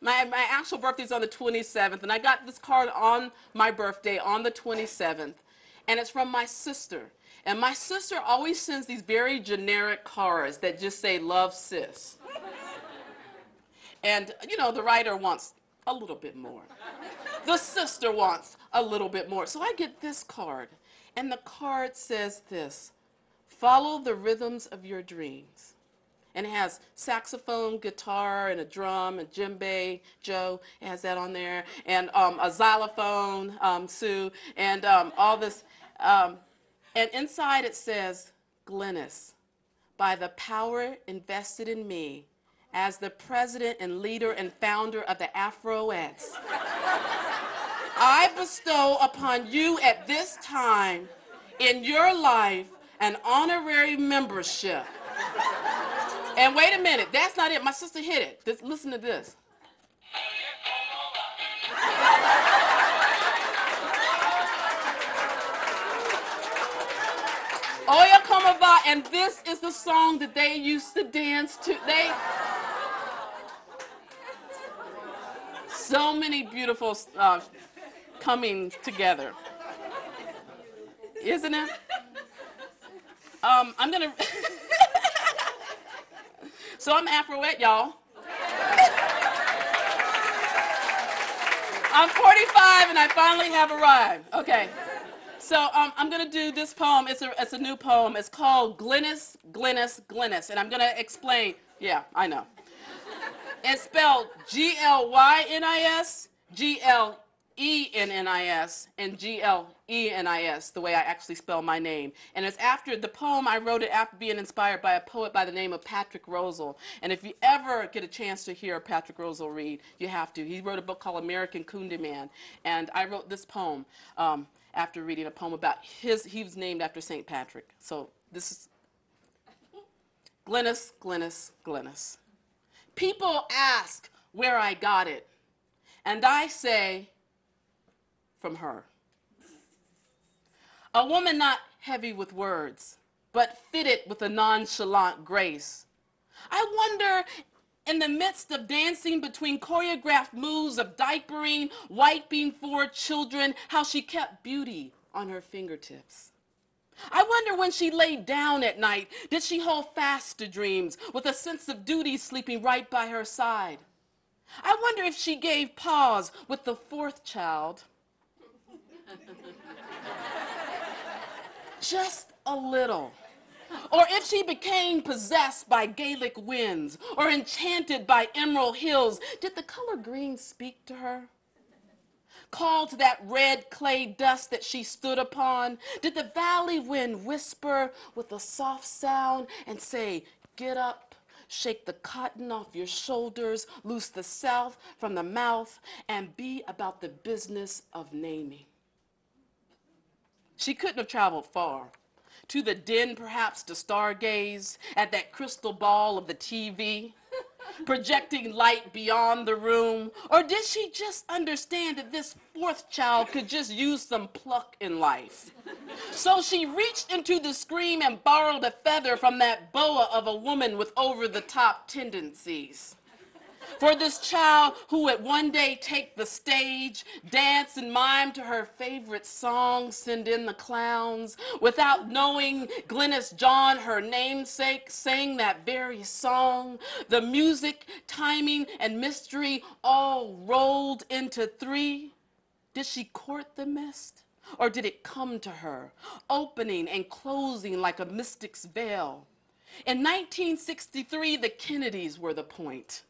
My actual birthday's on the 27th, and I got this card on my birthday on the 27th, and it's from my sister. And my sister always sends these very generic cards that just say, "Love, sis." And, you know, the writer wants a little bit more. The sister wants a little bit more. So I get this card, and the card says this: "Follow the rhythms of your dreams." And it has saxophone, guitar, and a drum, and djembe, Joe has that on there, and a xylophone, Sue, and all this. And inside it says, "Glenis, by the power invested in me as the president and leader and founder of the Afroettes, I bestow upon you at this time in your life an honorary membership." And wait a minute, that's not it. My sister hit it. Just listen to this. Oya Como Va, and this is the song that they used to dance to. So many beautiful coming together, isn't it? I'm gonna. So I'm Afroette, y'all. I'm 45 and I finally have arrived. Okay. So I'm going to do this poem. It's a new poem. It's called Glenis, Glenis, Glenis. And I'm going to explain. Yeah, I know. It's spelled Glynis, Glennis, and Glenis, the way I actually spell my name. And it's after the poem, I wrote it after being inspired by a poet by the name of Patrick Rosal. And if you ever get a chance to hear Patrick Rosal read, you have to. He wrote a book called American Kunde Man. And I wrote this poem after reading a poem about he was named after St. Patrick. So this is Glenis, Glenis, Glenis. People ask where I got it, and I say, from her. A woman not heavy with words, but fitted with a nonchalant grace. I wonder, in the midst of dancing between choreographed moves of diapering, wiping for children, how she kept beauty on her fingertips. I wonder when she laid down at night, did she hold fast to dreams with a sense of duty sleeping right by her side? I wonder if she gave pause with the fourth child. Just a little. Or if she became possessed by Gaelic winds or enchanted by emerald hills, did the color green speak to her? Call to that red clay dust that she stood upon? Did the valley wind whisper with a soft sound and say, "Get up, shake the cotton off your shoulders, loose the south from the mouth, and be about the business of naming"? She couldn't have traveled far. To the den, perhaps, to stargaze at that crystal ball of the TV, projecting light beyond the room? Or did she just understand that this fourth child could just use some pluck in life? So she reached into the screen and borrowed a feather from that boa of a woman with over-the-top tendencies. For this child who would one day take the stage, dance and mime to her favorite song, "Send in the Clowns," without knowing Glenis John, her namesake, sang that very song. The music, timing, and mystery all rolled into three. Did she court the mist? Or did it come to her, opening and closing like a mystic's veil? In 1963, the Kennedys were the point.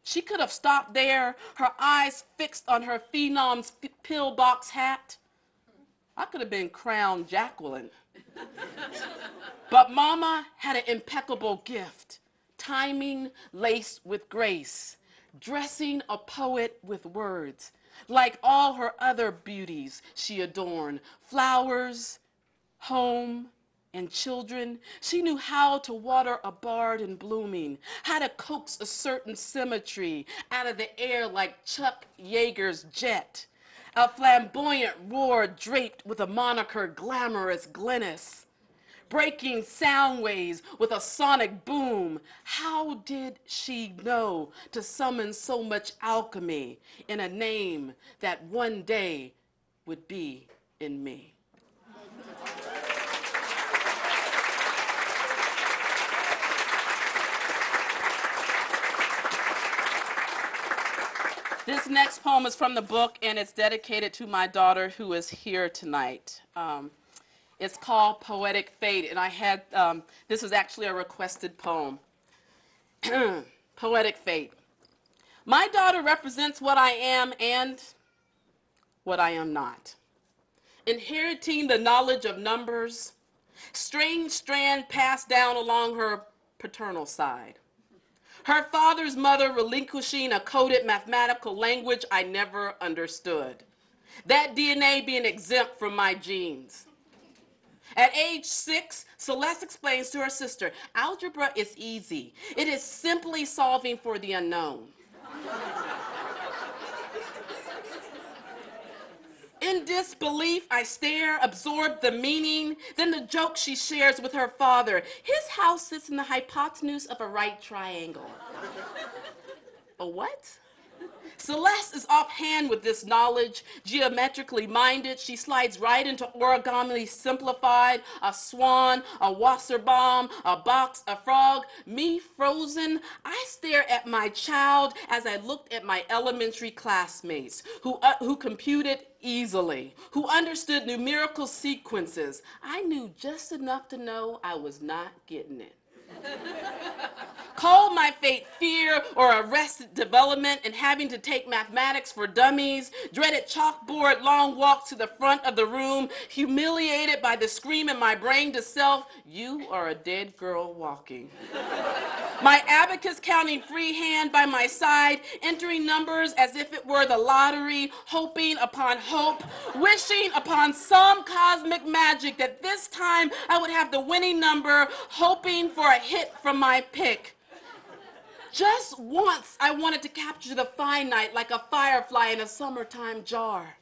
She could have stopped there, her eyes fixed on her phenom's pillbox hat. I could have been crowned Jacqueline. But Mama had an impeccable gift, timing laced with grace, dressing a poet with words. Like all her other beauties she adorned, flowers, home, and children, she knew how to water a bard in blooming, how to coax a certain symmetry out of the air like Chuck Yeager's jet, a flamboyant roar draped with a moniker, glamorous Glenis. breaking sound waves with a sonic boom. How did she know to summon so much alchemy in a name that one day would be in me? This next poem is from the book, and it's dedicated to my daughter who is here tonight. It's called Poetic Fate, and I had, this is actually a requested poem. Poetic Fate. My daughter represents what I am and what I am not. Inheriting the knowledge of numbers, strange strand passed down along her paternal side. Her father's mother relinquishing a coded mathematical language I never understood. That DNA being exempt from my genes. At age 6, Celeste explains to her sister, algebra is easy. It is simply solving for the unknown. In disbelief, I stare, absorb the meaning, then the joke she shares with her father. His house sits in the hypotenuse of a right triangle. A what? Celeste is offhand with this knowledge, geometrically minded. She slides right into origami simplified, a swan, a wasserbomb, a box, a frog. Me frozen, I stare at my child as I looked at my elementary classmates who computed easily, who understood numerical sequences. I knew just enough to know I was not getting it. Call my fate fear or arrested development and having to take mathematics for dummies, dreaded chalkboard long walk to the front of the room, humiliated by the scream in my brain to self, you are a dead girl walking. My abacus counting freehand by my side, entering numbers as if it were the lottery, hoping upon hope, wishing upon some cosmic magic that this time I would have the winning number, hoping for a hit from my pick. Just once, I wanted to capture the finite like a firefly in a summertime jar.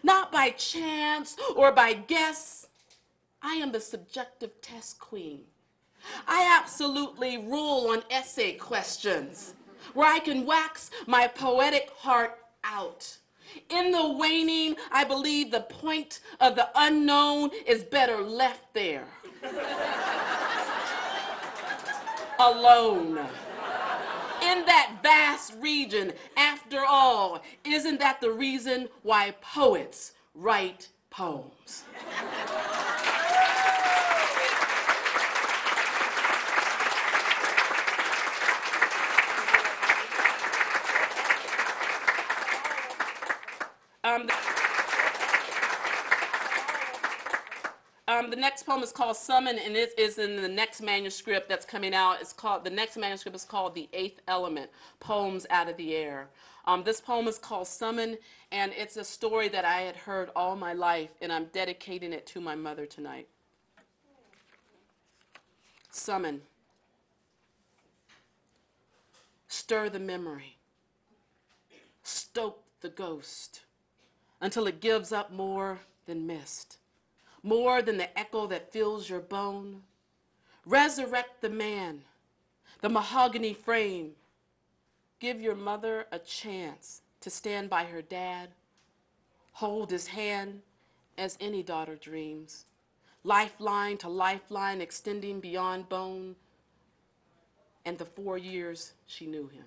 Not by chance or by guess. I am the subjective test queen. I absolutely rule on essay questions where I can wax my poetic heart out. In the waning, I believe the point of the unknown is better left there. Alone. In that vast region, after all, isn't that the reason why poets write poems? The next poem is called Summon, and it is in the next manuscript that's coming out. The next manuscript is called The Eighth Element, Poems Out of the Air. This poem is called Summon, and it's a story that I had heard all my life, and I'm dedicating it to my mother tonight. Summon. Stir the memory. Stoke the ghost until it gives up more than mist. More than the echo that fills your bone. Resurrect the man, the mahogany frame. Give your mother a chance to stand by her dad. Hold his hand as any daughter dreams. Lifeline to lifeline extending beyond bone and the 4 years she knew him.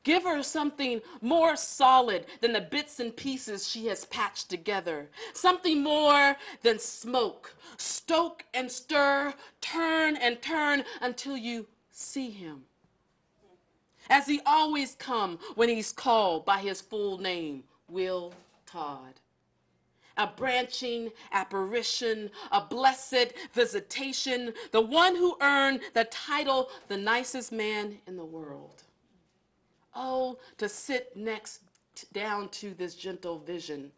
Give her something more solid than the bits and pieces she has patched together. Something more than smoke. Stoke and stir, turn and turn until you see him. As he always come when he's called by his full name, Will Todd. A branching apparition, a blessed visitation, the one who earned the title, the nicest man in the world. Oh, to sit down to this gentle vision,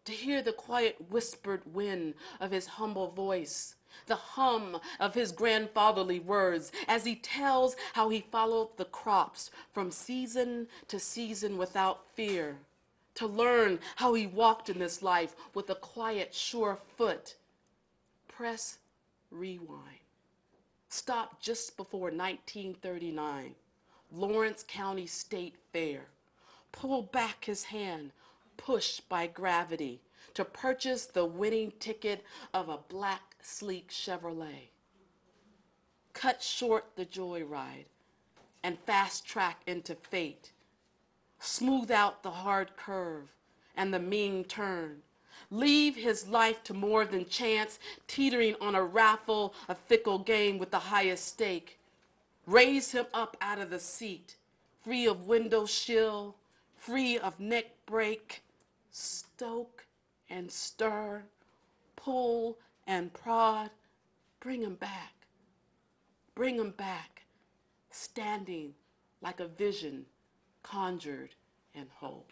to hear the quiet whispered wind of his humble voice, the hum of his grandfatherly words as he tells how he followed the crops from season to season without fear, to learn how he walked in this life with a quiet, sure foot press rewind. Stop just before 1939, Lawrence County State Fair. Pull back his hand, pushed by gravity, to purchase the winning ticket of a black, sleek Chevrolet. Cut short the joyride and fast track into fate. Smooth out the hard curve and the mean turn. Leave his life to more than chance, teetering on a raffle, a fickle game with the highest stake. Raise him up out of the seat, free of window shield, free of neck break. Stoke and stir, pull and prod. Bring him back, standing like a vision conjured and whole.